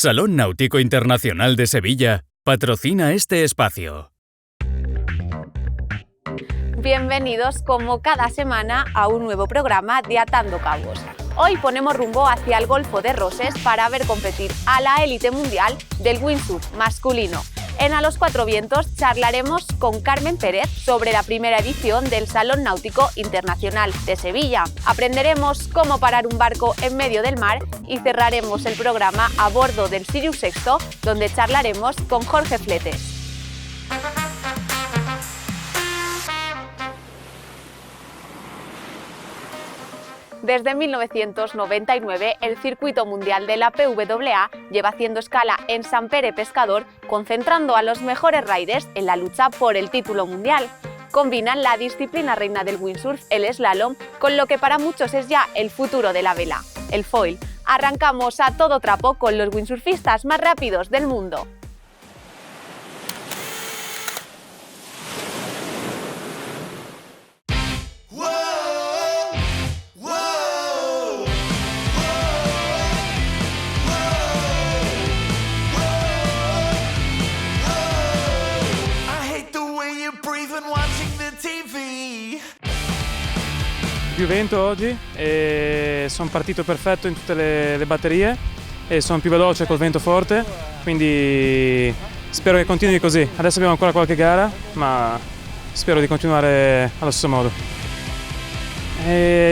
Salón Náutico Internacional de Sevilla patrocina este espacio. Bienvenidos como cada semana a un nuevo programa de Atando Cabos. Hoy ponemos rumbo hacia el Golfo de Roses para ver competir a la élite mundial del windsurf masculino. En A los Cuatro Vientos charlaremos con Carmen Pérez sobre la primera edición del Salón Náutico Internacional de Sevilla. Aprenderemos cómo parar un barco en medio del mar y cerraremos el programa a bordo del Sirius Sexto, donde charlaremos con Jorge Fletes. Desde 1999, el circuito mundial de la PWA lleva haciendo escala en Sant Pere Pescador, concentrando a los mejores riders en la lucha por el título mundial. Combinan la disciplina reina del windsurf, el slalom, con lo que para muchos es ya el futuro de la vela, el foil. Arrancamos a todo trapo con los windsurfistas más rápidos del mundo. Più vento oggi e sono partito perfetto in tutte le batterie e sono più veloce col vento forte, quindi spero che continui così. Adesso abbiamo ancora qualche gara, ma spero di continuare allo stesso modo.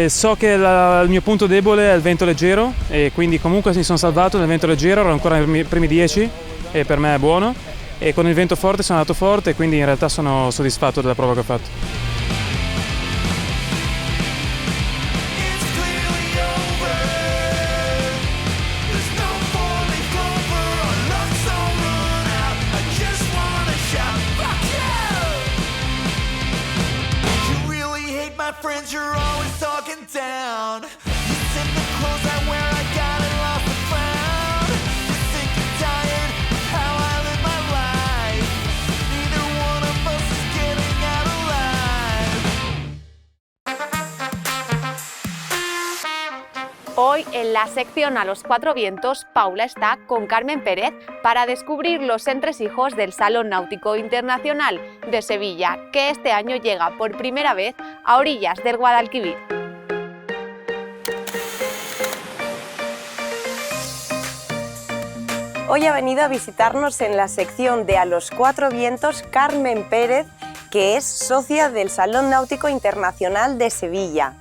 So che il mio punto debole è il vento leggero e quindi comunque mi sono salvato nel vento leggero, ero ancora nei primi 10 e per me è buono, e con il vento forte sono andato forte e quindi in realtà sono soddisfatto della prova che ho fatto. Friends, you're always talking down. You said the clothes I wear, I got it lost and found. You're sick and tired of how I live my life. Neither one of us is getting out alive. Hoy en la sección A los Cuatro Vientos, Paula está con Carmen Pérez para descubrir los entresijos del Salón Náutico Internacional de Sevilla, que este año llega por primera vez a orillas del Guadalquivir. Hoy ha venido a visitarnos en la sección de A los Cuatro Vientos Carmen Pérez, que es socia del Salón Náutico Internacional de Sevilla.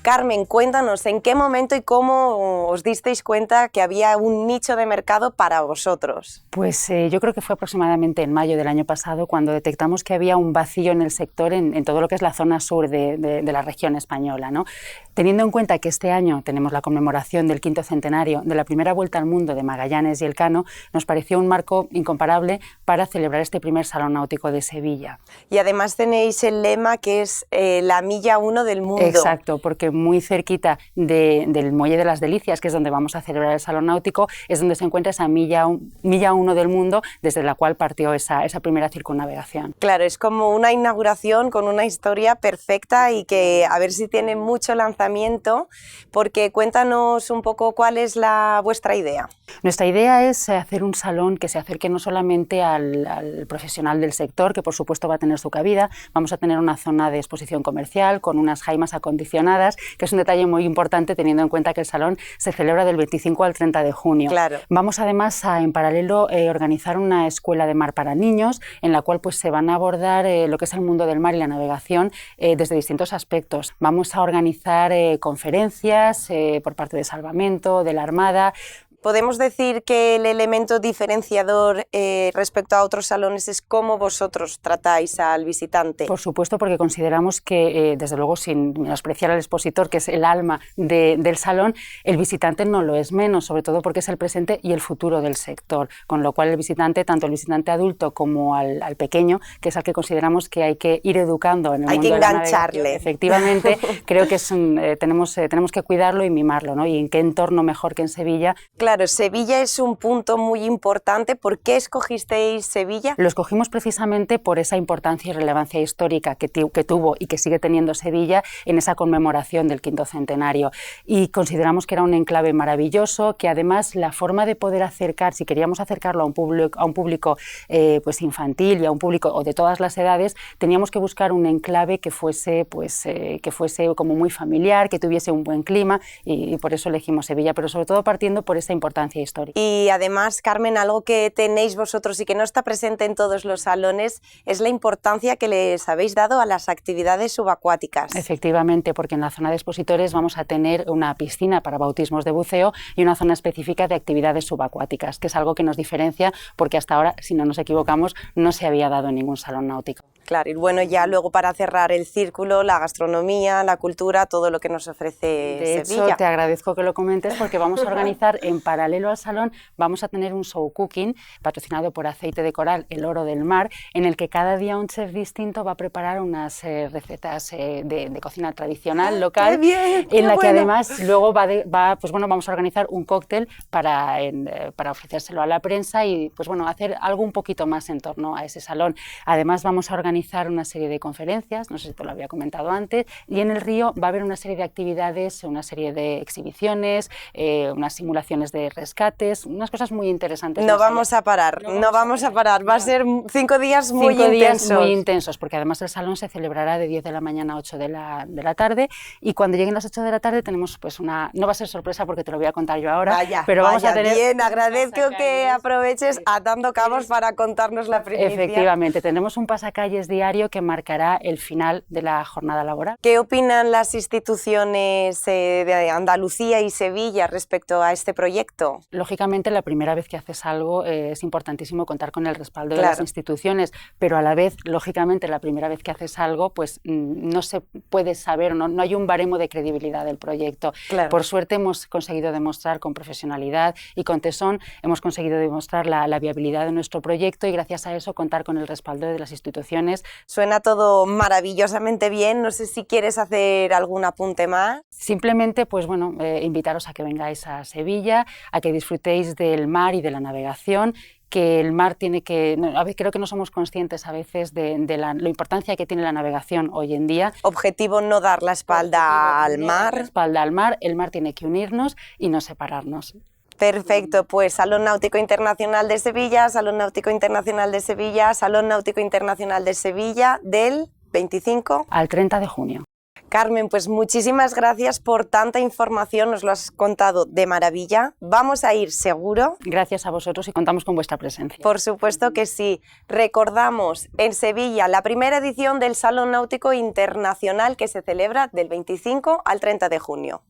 Carmen, cuéntanos en qué momento y cómo os disteis cuenta que había un nicho de mercado para vosotros. Pues yo creo que fue aproximadamente en mayo del año pasado cuando detectamos que había un vacío en el sector en todo lo que es la zona sur de la región española, ¿no? Teniendo en cuenta que este año tenemos la conmemoración del 5º centenario de la primera vuelta al mundo de Magallanes y Elcano, nos pareció un marco incomparable para celebrar este primer Salón Náutico de Sevilla. Y además tenéis el lema que es la milla 1 del mundo. Exacto, porque muy cerquita del Muelle de las Delicias, que es donde vamos a celebrar el Salón Náutico, es donde se encuentra esa milla 1 del mundo, desde la cual partió esa primera circunnavegación. Claro, es como una inauguración con una historia perfecta y que a ver si tiene mucho lanzamiento, porque cuéntanos un poco cuál es vuestra idea. Nuestra idea es hacer un salón que se acerque no solamente al profesional del sector, que por supuesto va a tener su cabida. Vamos a tener una zona de exposición comercial con unas jaimas acondicionadas, que es un detalle muy importante teniendo en cuenta que el salón se celebra del 25 al 30 de junio. Claro. Vamos además a, en paralelo, organizar una escuela de mar para niños, en la cual pues, se van a abordar lo que es el mundo del mar y la navegación desde distintos aspectos. Vamos a organizar conferencias por parte de Salvamento, de la Armada. ¿Podemos decir que el elemento diferenciador respecto a otros salones es cómo vosotros tratáis al visitante? Por supuesto, porque consideramos que, desde luego, sin menospreciar al expositor, que es el alma del salón, el visitante no lo es menos, sobre todo porque es el presente y el futuro del sector, con lo cual el visitante, tanto el visitante adulto como al pequeño, que es al que consideramos que hay que ir educando en el mundo de la navegación. Hay que engancharle. Efectivamente, creo que tenemos que cuidarlo y mimarlo, ¿no? Y en qué entorno mejor que en Sevilla. Claro, Claro, Sevilla es un punto muy importante. ¿Por qué escogisteis Sevilla? Lo escogimos precisamente por esa importancia y relevancia histórica que tuvo y que sigue teniendo Sevilla en esa conmemoración del 5º centenario. Y consideramos que era un enclave maravilloso, que además la forma de poder acercar, si queríamos acercarlo a un público pues infantil y a un público o de todas las edades, teníamos que buscar un enclave que fuese como muy familiar, que tuviese un buen clima y por eso elegimos Sevilla, pero sobre todo partiendo por esa importancia histórica. Y además, Carmen, algo que tenéis vosotros y que no está presente en todos los salones es la importancia que les habéis dado a las actividades subacuáticas. Efectivamente, porque en la zona de expositores vamos a tener una piscina para bautismos de buceo y una zona específica de actividades subacuáticas, que es algo que nos diferencia porque hasta ahora, si no nos equivocamos, no se había dado en ningún salón náutico. Claro, y bueno, ya luego para cerrar el círculo, la gastronomía, la cultura, todo lo que nos ofrece de Sevilla. hecho, te agradezco que lo comentes porque vamos a organizar en paralelo al salón, vamos a tener un show cooking patrocinado por Aceite de Coral, el oro del mar, en el que cada día un chef distinto va a preparar unas recetas de cocina tradicional local, ¡Qué bien! en la que bueno. además luego vamos a organizar un cóctel para ofrecérselo a la prensa y pues bueno, hacer algo un poquito más en torno a ese salón. Además vamos a organizar una serie de conferencias, no sé si te lo había comentado antes, y en el río va a haber una serie de actividades, una serie de exhibiciones, unas simulaciones de rescates, unas cosas muy interesantes. No vamos a parar, no vamos a parar. Va a ser 5 días muy intensos. Muy intensos, porque además el salón se celebrará de 10 de la mañana a 8 de la tarde, y cuando lleguen las 8 de la tarde tenemos pues no va a ser sorpresa porque te lo voy a contar yo ahora, pero vamos a tener... Bien, agradezco que aproveches atando cabos para contarnos la primicia. Efectivamente, tenemos un pasacalles diario que marcará el final de la jornada laboral. ¿Qué opinan las instituciones de Andalucía y Sevilla respecto a este proyecto? Lógicamente, la primera vez que haces algo es importantísimo contar con el respaldo de las instituciones, pero a la vez, lógicamente, la primera vez que haces algo, pues no se puede saber, no hay un baremo de credibilidad del proyecto. Claro. Por suerte hemos conseguido demostrar con profesionalidad y con tesón, hemos conseguido demostrar la viabilidad de nuestro proyecto y gracias a eso contar con el respaldo de las instituciones. Suena todo maravillosamente bien, no sé si quieres hacer algún apunte más. Simplemente, pues bueno, invitaros a que vengáis a Sevilla, a que disfrutéis del mar y de la navegación, que el mar tiene que... creo que no somos conscientes a veces de la importancia que tiene la navegación hoy en día. Objetivo, no dar la espalda al mar. El mar tiene que unirnos y no separarnos. Perfecto, pues Salón Náutico Internacional de Sevilla, Salón Náutico Internacional de Sevilla, Salón Náutico Internacional de Sevilla del 25 al 30 de junio. Carmen, pues muchísimas gracias por tanta información, nos lo has contado de maravilla. Vamos a ir seguro. Gracias a vosotros y contamos con vuestra presencia. Por supuesto que sí. Recordamos en Sevilla la primera edición del Salón Náutico Internacional que se celebra del 25 al 30 de junio.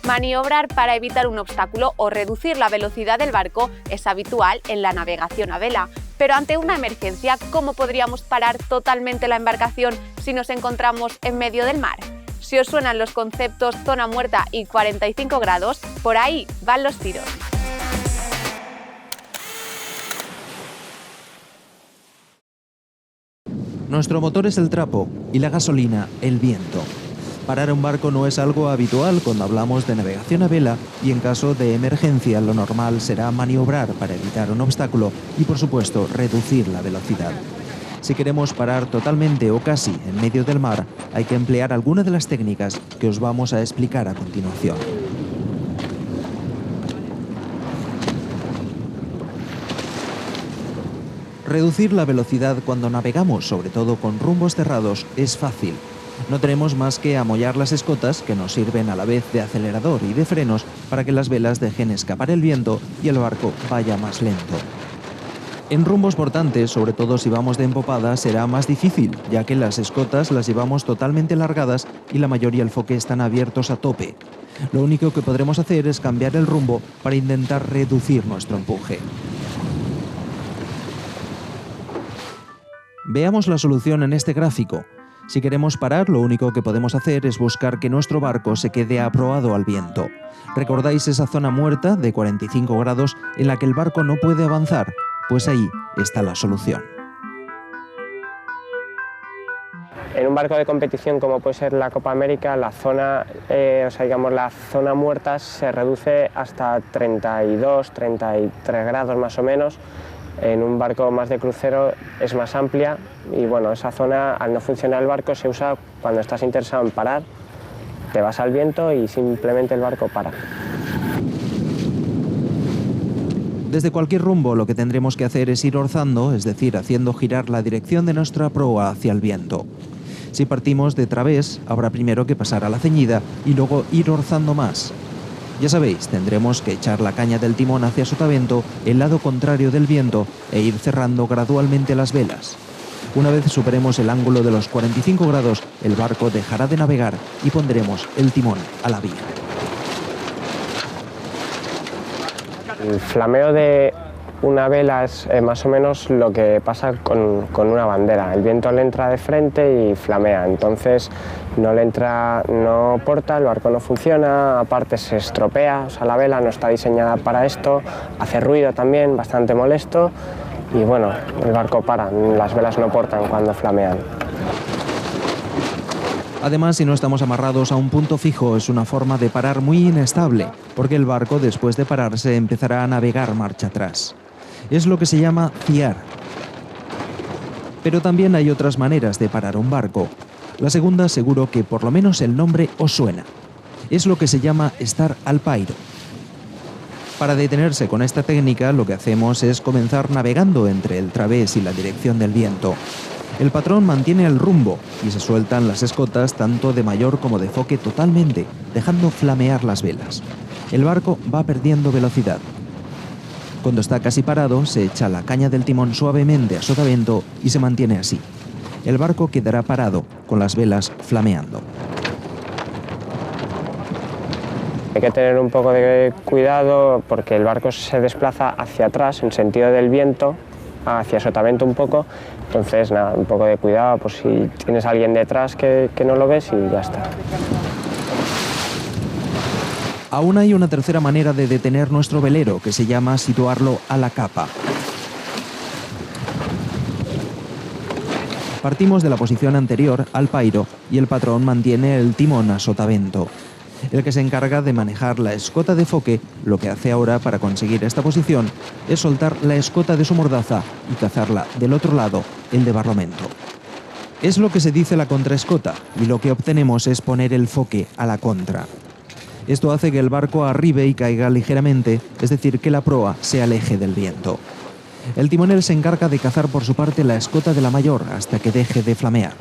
Maniobrar para evitar un obstáculo o reducir la velocidad del barco es habitual en la navegación a vela, pero ante una emergencia, ¿cómo podríamos parar totalmente la embarcación si nos encontramos en medio del mar? Si os suenan los conceptos zona muerta y 45 grados, por ahí van los tiros. Nuestro motor es el trapo y la gasolina el viento. Parar un barco no es algo habitual cuando hablamos de navegación a vela y en caso de emergencia lo normal será maniobrar para evitar un obstáculo y por supuesto reducir la velocidad. Si queremos parar totalmente o casi en medio del mar, hay que emplear alguna de las técnicas que os vamos a explicar a continuación. Reducir la velocidad cuando navegamos, sobre todo con rumbos cerrados, es fácil. No tenemos más que amollar las escotas, que nos sirven a la vez de acelerador y de frenos para que las velas dejen escapar el viento y el barco vaya más lento. En rumbos portantes, sobre todo si vamos de empopada, será más difícil, ya que las escotas las llevamos totalmente largadas y la mayoría del foque están abiertos a tope. Lo único que podremos hacer es cambiar el rumbo para intentar reducir nuestro empuje. Veamos la solución en este gráfico. Si queremos parar, lo único que podemos hacer es buscar que nuestro barco se quede aproado al viento. ¿Recordáis esa zona muerta de 45 grados en la que el barco no puede avanzar? Pues ahí está la solución. En un barco de competición como puede ser la Copa América, la zona, la zona muerta se reduce hasta 32, 33 grados más o menos. En un barco más de crucero es más amplia y bueno, esa zona, al no funcionar el barco, se usa cuando estás interesado en parar, te vas al viento y simplemente el barco para. Desde cualquier rumbo lo que tendremos que hacer es ir orzando, es decir, haciendo girar la dirección de nuestra proa hacia el viento. Si partimos de través, habrá primero que pasar a la ceñida y luego ir orzando más. Ya sabéis, tendremos que echar la caña del timón hacia sotavento, el lado contrario del viento, e ir cerrando gradualmente las velas. Una vez superemos el ángulo de los 45 grados, el barco dejará de navegar y pondremos el timón a la vía. El flameo de una vela es más o menos lo que pasa con una bandera. El viento le entra de frente y flamea, entonces no porta, el barco no funciona, aparte se estropea, o sea, la vela no está diseñada para esto, hace ruido también, bastante molesto, y bueno, el barco para, las velas no portan cuando flamean. Además, si no estamos amarrados a un punto fijo, es una forma de parar muy inestable, porque el barco, después de pararse, empezará a navegar marcha atrás. Es lo que se llama fiar. Pero también hay otras maneras de parar un barco. La segunda, seguro que por lo menos el nombre os suena. Es lo que se llama estar al pairo. Para detenerse con esta técnica, lo que hacemos es comenzar navegando entre el través y la dirección del viento. El patrón mantiene el rumbo y se sueltan las escotas tanto de mayor como de foque totalmente, dejando flamear las velas. El barco va perdiendo velocidad. Cuando está casi parado, se echa la caña del timón suavemente a sotavento y se mantiene así. El barco quedará parado, con las velas flameando. Hay que tener un poco de cuidado porque el barco se desplaza hacia atrás en sentido del viento, hacia sotavento un poco, entonces nada, un poco de cuidado por si tienes a alguien detrás que no lo ves y ya está. Aún hay una tercera manera de detener nuestro velero, que se llama situarlo a la capa. Partimos de la posición anterior, al pairo, y el patrón mantiene el timón a sotavento. El que se encarga de manejar la escota de foque, lo que hace ahora para conseguir esta posición es soltar la escota de su mordaza y cazarla del otro lado, el de barlovento. Es lo que se dice la contraescota, y lo que obtenemos es poner el foque a la contra. Esto hace que el barco arribe y caiga ligeramente, es decir, que la proa se aleje del viento. El timonel se encarga de cazar por su parte la escota de la mayor hasta que deje de flamear.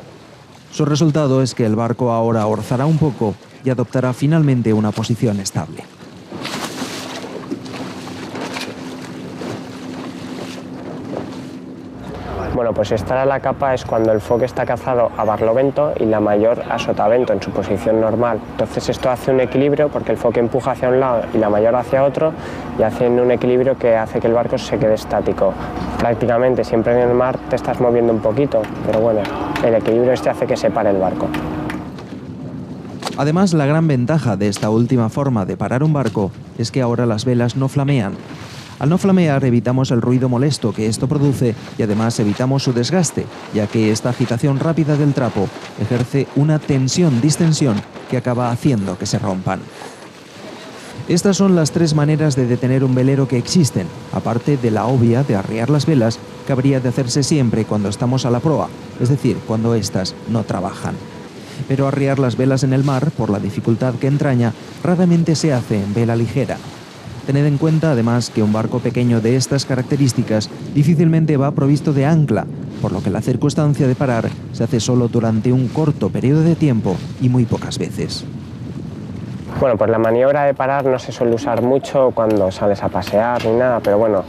Su resultado es que el barco ahora orzará un poco y adoptará finalmente una posición estable. Bueno, pues estar a la capa es cuando el foque está cazado a barlovento y la mayor a sotavento en su posición normal. Entonces esto hace un equilibrio porque el foque empuja hacia un lado y la mayor hacia otro y hacen un equilibrio que hace que el barco se quede estático. Prácticamente siempre en el mar te estás moviendo un poquito, pero bueno, el equilibrio este hace que se pare el barco. Además, la gran ventaja de esta última forma de parar un barco es que ahora las velas no flamean. Al no flamear evitamos el ruido molesto que esto produce y además evitamos su desgaste, ya que esta agitación rápida del trapo ejerce una tensión-distensión que acaba haciendo que se rompan. Estas son las tres maneras de detener un velero que existen, aparte de la obvia de arriar las velas, que habría de hacerse siempre cuando estamos a la proa, es decir, cuando éstas no trabajan. Pero arriar las velas en el mar, por la dificultad que entraña, raramente se hace en vela ligera. Tened en cuenta, además, que un barco pequeño de estas características difícilmente va provisto de ancla, por lo que la circunstancia de parar se hace solo durante un corto periodo de tiempo y muy pocas veces. Bueno, pues la maniobra de parar no se suele usar mucho cuando sales a pasear ni nada, pero bueno,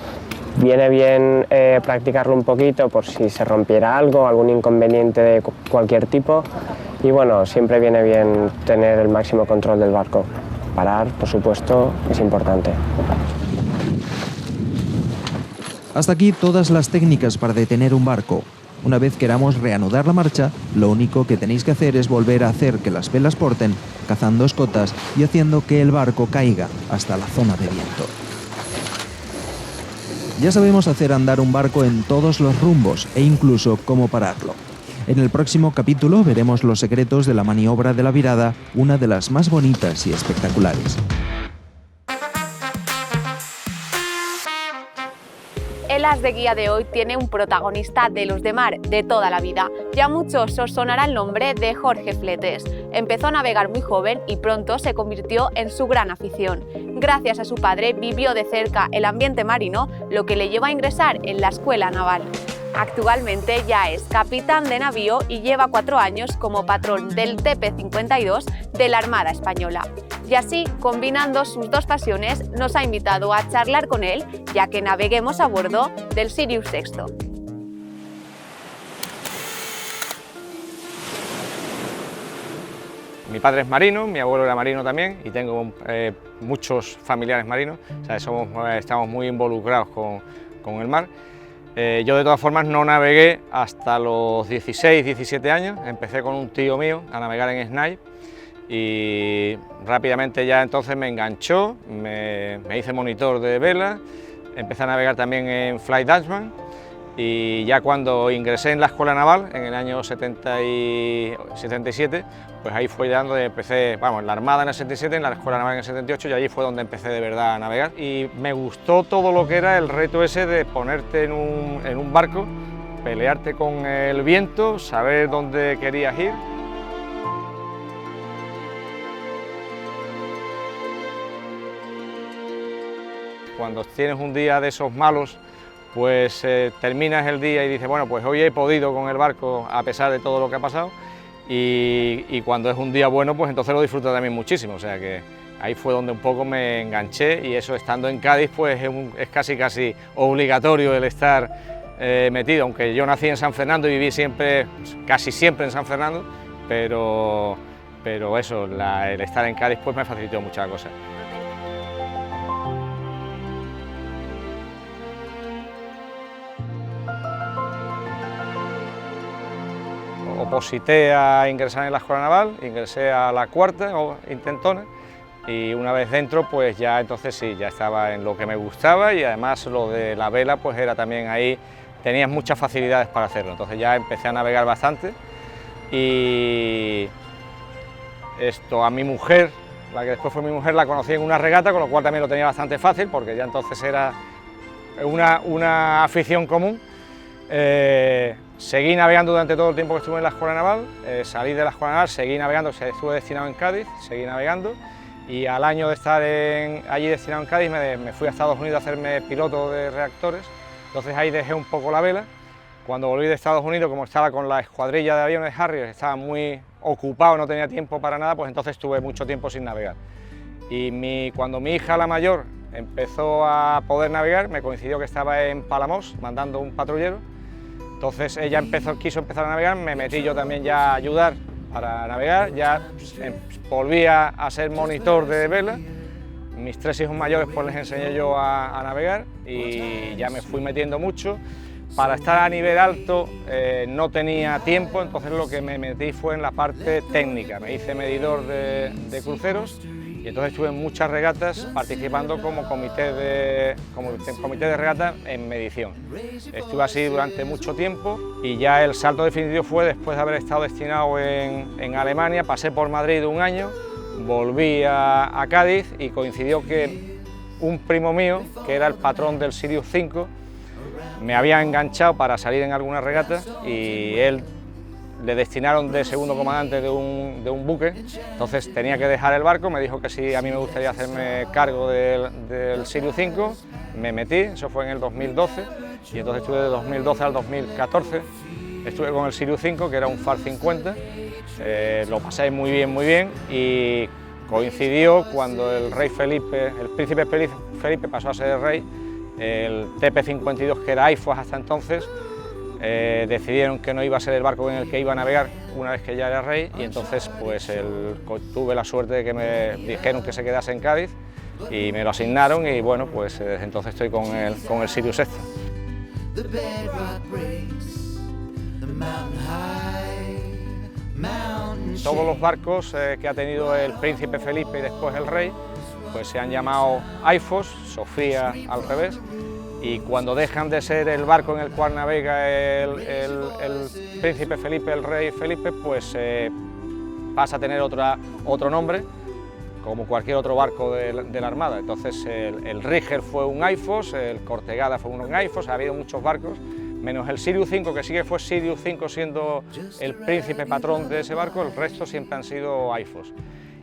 viene bien practicarlo un poquito por si se rompiera algo, algún inconveniente de cualquier tipo, y bueno, siempre viene bien tener el máximo control del barco. Parar, por supuesto, es importante. Hasta aquí todas las técnicas para detener un barco. Una vez queramos reanudar la marcha, lo único que tenéis que hacer es volver a hacer que las velas porten, cazando escotas y haciendo que el barco caiga hasta la zona de viento. Ya sabemos hacer andar un barco en todos los rumbos e incluso cómo pararlo. En el próximo capítulo veremos los secretos de la maniobra de la virada, una de las más bonitas y espectaculares. El As de Guía de hoy tiene un protagonista de los de mar de toda la vida. Ya muchos os sonará el nombre de Jorge Fletes. Empezó a navegar muy joven y pronto se convirtió en su gran afición. Gracias a su padre vivió de cerca el ambiente marino, lo que le llevó a ingresar en la Escuela Naval. Actualmente ya es capitán de navío y lleva 4 años como patrón del TP-52 de la Armada Española. Y así, combinando sus dos pasiones, nos ha invitado a charlar con él, ya que naveguemos a bordo del Sirius VI. Mi padre es marino, mi abuelo era marino también y tengo muchos familiares marinos, o sea, estamos muy involucrados con el mar. Yo de todas formas no navegué hasta los 16, 17 años, empecé con un tío mío a navegar en Snipe y rápidamente ya entonces me enganchó, me hice monitor de vela, empecé a navegar también en Flight Dutchman y ya cuando ingresé en la Escuela Naval en el año 77, pues ahí fue ya donde empecé, en la Armada en el 77, en la Escuela Naval en el 78 y allí fue donde empecé de verdad a navegar y me gustó todo lo que era el reto ese de ponerte en un barco, pelearte con el viento, saber dónde querías ir. Cuando tienes un día de esos malos, pues terminas el día y dices, bueno, pues hoy he podido con el barco a pesar de todo lo que ha pasado y cuando es un día bueno, pues entonces lo disfruto también muchísimo, o sea que ahí fue donde un poco me enganché y eso estando en Cádiz pues es casi obligatorio el estar metido, aunque yo nací en San Fernando y viví casi siempre en San Fernando, pero eso, el estar en Cádiz pues me facilitó muchas cosas. Oposité a ingresar en la Escuela Naval, ingresé a la cuarta intentona y una vez dentro pues ya entonces sí, ya estaba en lo que me gustaba y además lo de la vela pues era también ahí, tenías muchas facilidades para hacerlo, entonces ya empecé a navegar bastante y a mi mujer, la que después fue mi mujer, la conocí en una regata, con lo cual también lo tenía bastante fácil porque ya entonces era una afición común. Seguí navegando durante todo el tiempo que estuve en la Escuela Naval, salí de la Escuela Naval, seguí navegando, estuve destinado en Cádiz, seguí navegando y al año de estar allí destinado en Cádiz me fui a Estados Unidos a hacerme piloto de reactores, entonces ahí dejé un poco la vela. Cuando volví de Estados Unidos, como estaba con la escuadrilla de aviones Harrier, estaba muy ocupado, no tenía tiempo para nada, pues entonces estuve mucho tiempo sin navegar. Y cuando mi hija, la mayor, empezó a poder navegar, me coincidió que estaba en Palamos mandando un patrullero. Entonces ella quiso empezar a navegar, me metí yo también ya a ayudar para navegar, ya volví a ser monitor de vela, mis 3 hijos mayores pues les enseñé yo a navegar y ya me fui metiendo mucho. Para estar a nivel alto no tenía tiempo, entonces lo que me metí fue en la parte técnica, me hice medidor de cruceros y entonces estuve en muchas regatas participando como comité de regata en medición. Estuve así durante mucho tiempo y ya el salto definitivo fue después de haber estado destinado en Alemania, pasé por Madrid 1 año, volví a Cádiz y coincidió que un primo mío, que era el patrón del Sirius V, me había enganchado para salir en alguna regata y él le destinaron de segundo comandante de un buque, entonces tenía que dejar el barco, me dijo que sí, a mí me gustaría hacerme cargo del Sirius V, me metí, eso fue en el 2012, y entonces estuve de 2012 al 2014, estuve con el Sirius V, que era un FAR 50, lo pasé muy bien, y coincidió cuando el príncipe Felipe pasó a ser el rey, el TP-52, que era IFOS hasta entonces, decidieron que no iba a ser el barco en el que iba a navegar una vez que ya era rey y entonces pues tuve la suerte de que me dijeron que se quedase en Cádiz y me lo asignaron y bueno, pues entonces estoy con el Sirius VI. Todos los barcos que ha tenido el príncipe Felipe y después el rey pues se han llamado IFOS, Sofía al revés, y cuando dejan de ser el barco en el cual navega el príncipe Felipe, el rey Felipe, pues pasa a tener otro nombre, como cualquier otro barco de la Armada. Entonces el Ríger fue un Aifos, el Cortegada fue un Aifos, ha habido muchos barcos, menos el Sirius V, que sí que fue Sirius V siendo el príncipe patrón de ese barco, el resto siempre han sido Aifos.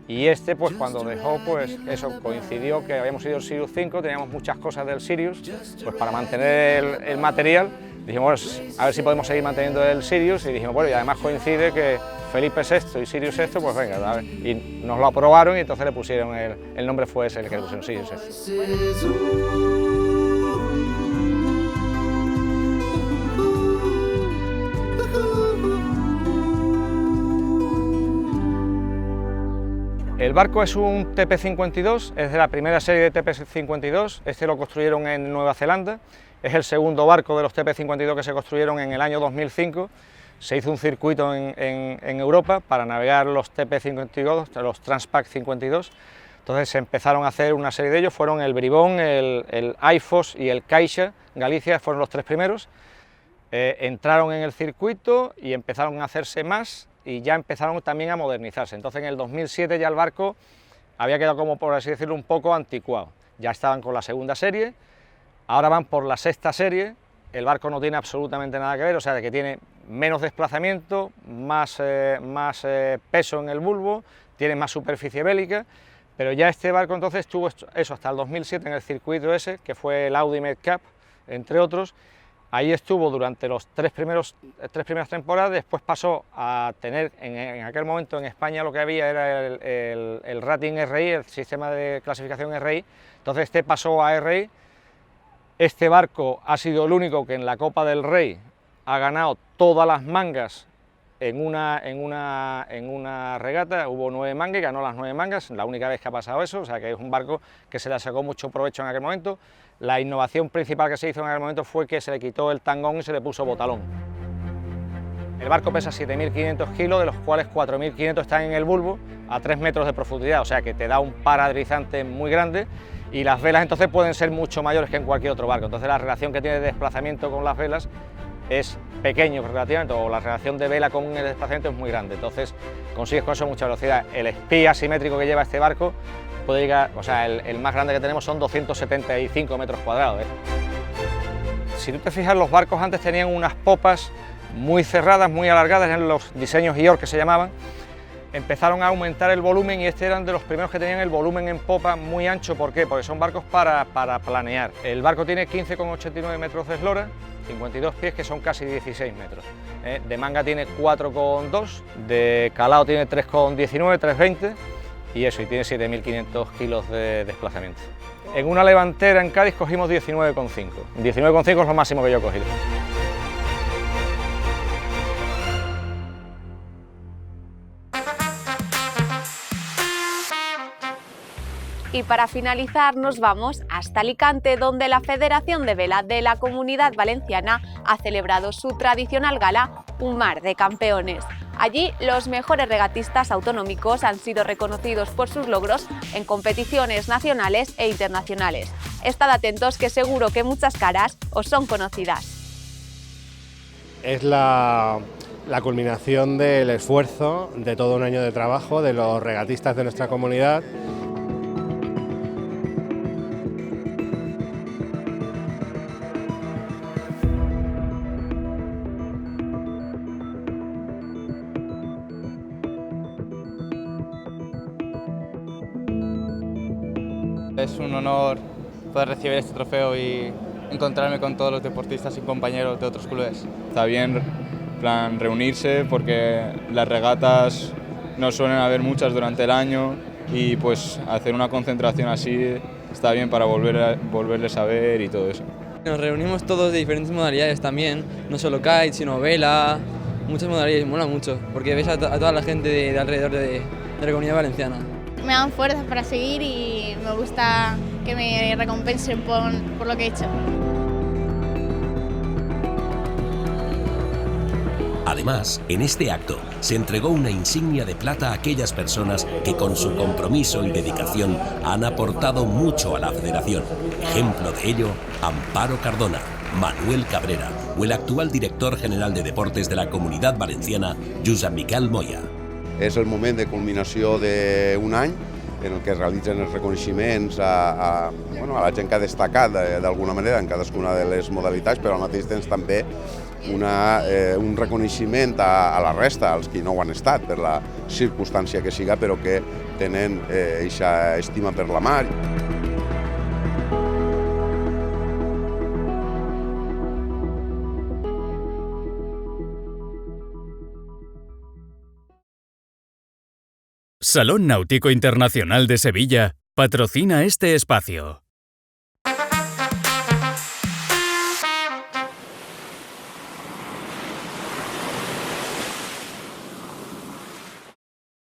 Y este, pues cuando dejó, pues eso coincidió que habíamos ido el Sirius V, teníamos muchas cosas del Sirius, pues para mantener el material, dijimos, a ver si podemos seguir manteniendo el Sirius, y dijimos, bueno, y además coincide que Felipe VI y Sirius VI, pues venga, a ver. Y nos lo aprobaron y entonces le pusieron, el nombre fue ese, el que le pusieron Sirius VI. El barco es un TP-52, es de la primera serie de TP-52, este lo construyeron en Nueva Zelanda, es el segundo barco de los TP-52 que se construyeron en el año 2005, se hizo un circuito en Europa para navegar los TP-52, los Transpac 52, entonces se empezaron a hacer una serie de ellos, fueron el Bribón, el Aifos y el Caixa Galicia, fueron los tres primeros, entraron en el circuito y empezaron a hacerse más, y ya empezaron también a modernizarse. Entonces en el 2007 ya el barco había quedado, como por así decirlo, un poco anticuado. Ya estaban con la segunda serie, ahora van por la sexta serie, el barco no tiene absolutamente nada que ver, o sea, de que tiene menos desplazamiento, más peso en el bulbo, tiene más superficie bélica, pero ya este barco entonces tuvo eso hasta el 2007 en el circuito ese, que fue el Audi Med Cup, entre otros. Ahí estuvo durante las tres primeras temporadas, después pasó a tener, en aquel momento en España lo que había era el rating RI, el sistema de clasificación RI, entonces este pasó a RI. Este barco ha sido el único que en la Copa del Rey ha ganado todas las mangas en una regata, hubo 9 mangas y ganó las 9 mangas, la única vez que ha pasado eso, o sea que es un barco que se le sacó mucho provecho en aquel momento. La innovación principal que se hizo en aquel momento fue que se le quitó el tangón y se le puso botalón. El barco pesa 7.500 kilos, de los cuales 4.500 están en el bulbo, a 3 metros de profundidad, o sea que te da un paradrizante muy grande, y las velas entonces pueden ser mucho mayores que en cualquier otro barco, entonces la relación que tiene de desplazamiento con las velas es pequeño relativamente, o la relación de vela con el desplazamiento es muy grande, entonces consigues con eso mucha velocidad. El espía asimétrico que lleva este barco puede llegar, o sea, el más grande que tenemos son 275 metros cuadrados. Si tú te fijas, los barcos antes tenían unas popas muy cerradas, muy alargadas, eran los diseños York que se llamaban. Empezaron a aumentar el volumen y este eran de los primeros que tenían el volumen en popa muy ancho. ¿Por qué? Porque son barcos para planear. El barco tiene 15,89 metros de eslora, 52 pies, que son casi 16 metros. De manga tiene 4,2, de calado tiene 3,19, 3,20 y eso, y tiene 7.500 kilos de desplazamiento. En una levantera en Cádiz cogimos 19,5. 19,5 es lo máximo que yo he cogido. Y para finalizar nos vamos hasta Alicante, donde la Federación de Vela de la Comunidad Valenciana ha celebrado su tradicional gala Un Mar de Campeones. Allí los mejores regatistas autonómicos han sido reconocidos por sus logros en competiciones nacionales e internacionales. Estad atentos, que seguro que muchas caras os son conocidas. Es la culminación del esfuerzo de todo un año de trabajo de los regatistas de nuestra comunidad. Es un honor poder recibir este trofeo y encontrarme con todos los deportistas y compañeros de otros clubes. Está bien plan reunirse porque las regatas no suelen haber muchas durante el año y pues hacer una concentración así está bien para volverles a ver y todo eso. Nos reunimos todos de diferentes modalidades también, no solo kite, sino vela, muchas modalidades, mola mucho porque ves a toda la gente de alrededor de la Comunidad Valenciana. Me dan fuerzas para seguir y me gusta que me recompensen por lo que he hecho. Además, en este acto se entregó una insignia de plata a aquellas personas que con su compromiso y dedicación han aportado mucho a la Federación. Ejemplo de ello, Amparo Cardona, Manuel Cabrera o el actual director general de Deportes de la Comunitat Valenciana, Josep Miquel Moya. És el moment de culminació d'un any en el que es realitzen els reconeixements a la gent que ha destacat d'alguna manera en cadascuna de les modalitats, però al mateix temps també un reconeixement a la resta, als qui no ho han estat, per la circumstància que siga, però que tenen aquesta estima per la mar. Salón Náutico Internacional de Sevilla patrocina este espacio.